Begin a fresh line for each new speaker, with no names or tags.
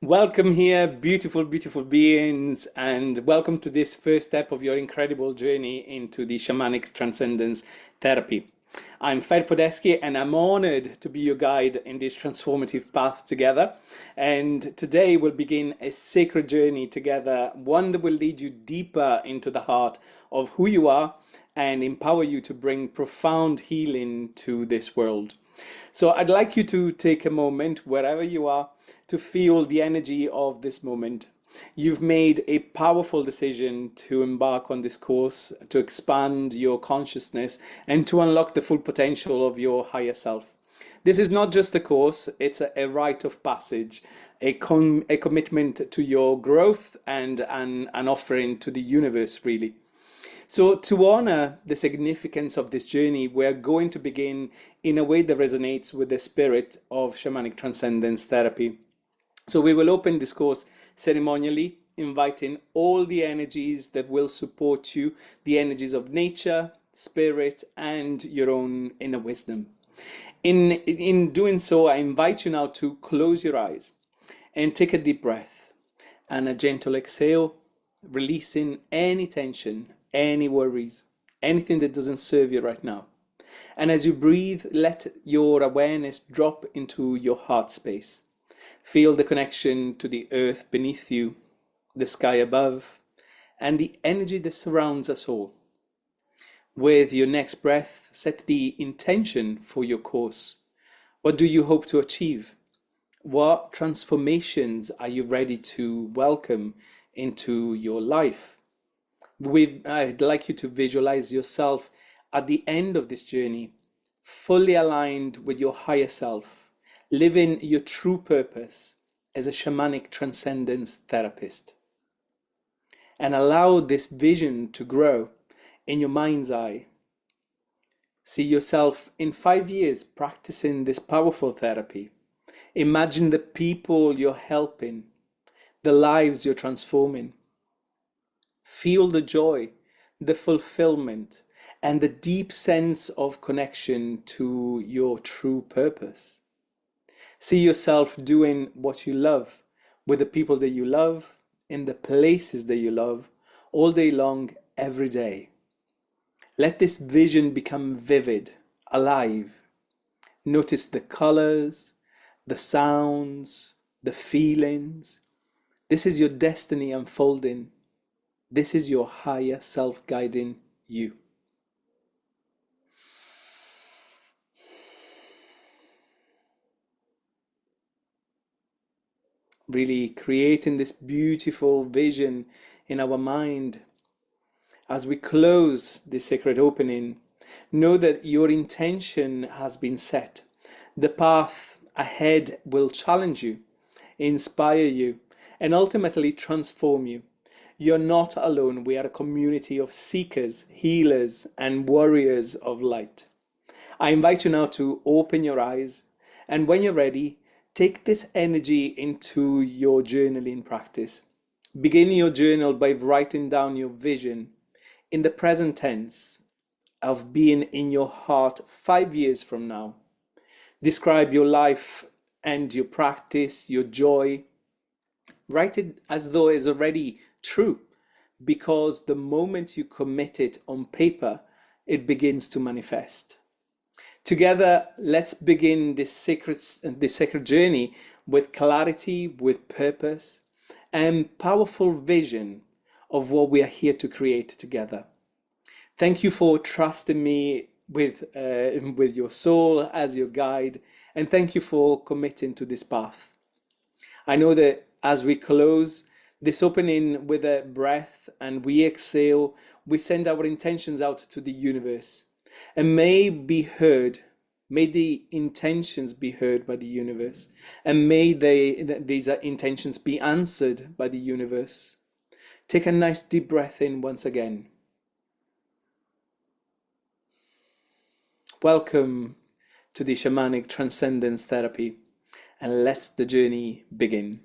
Welcome here, beautiful, beautiful beings, and welcome to this first step of your incredible journey into the shamanic transcendence therapy. I'm Fed Podesky, and I'm honored to be your guide in this transformative path together. And today we'll begin a sacred journey together, one that will lead you deeper into the heart of who you are and empower you to bring profound healing to this world. So I'd like you to take a moment, wherever you are, to feel the energy of this moment. You've made a powerful decision to embark on this course, to expand your consciousness, and to unlock the full potential of your higher self. This is not just a course, it's a rite of passage, a commitment to your growth and an offering to the universe, really. So, to honor the significance of this journey, we're going to begin in a way that resonates with the spirit of shamanic transcendence therapy. So, we will open this course ceremonially, inviting all the energies that will support you, the energies of nature, spirit, and your own inner wisdom. In doing so, I invite you now to close your eyes and take a deep breath and a gentle exhale, releasing any tension, any worries, anything that doesn't serve you right now. And as you breathe, let your awareness drop into your heart space. Feel the connection to the earth beneath you, the sky above, and the energy that surrounds us all. With your next breath, set the intention for your course. What do you hope to achieve? What transformations are you ready to welcome into your life? I'd like you to visualize yourself at the end of this journey, fully aligned with your higher self, living your true purpose as a shamanic transcendence therapist. And allow this vision to grow in your mind's eye. See yourself in 5 years practicing this powerful therapy. Imagine the people you're helping, the lives you're transforming. Feel the joy, the fulfillment, and the deep sense of connection to your true purpose. See yourself doing what you love, with the people that you love, in the places that you love, all day long, every day. Let this vision become vivid, alive. Notice the colors, the sounds, the feelings. This is your destiny unfolding. This is your higher self guiding you. Really creating this beautiful vision in our mind. As we close this sacred opening, know that your intention has been set. The path ahead will challenge you, inspire you, and ultimately transform you. You're not alone. We are a community of seekers, healers, and warriors of light. I invite you now to open your eyes, and when you're ready, take this energy into your journaling practice. Begin your journal by writing down your vision in the present tense of being in your heart 5 years from now. Describe your life and your practice, your joy. Write it as though it's already true, because the moment you commit it on paper, it begins to manifest. Together, let's begin this sacred journey with clarity, with purpose, and powerful vision of what we are here to create together. Thank you for trusting me with your soul as your guide, and thank you for committing to this path. I know that as we close this opening with a breath and we exhale, we send our intentions out to the universe, and may the intentions be heard by the universe, and may these intentions be answered by the universe. Take a nice deep breath in once again. Welcome to the shamanic transcendence therapy, and let's the journey begin.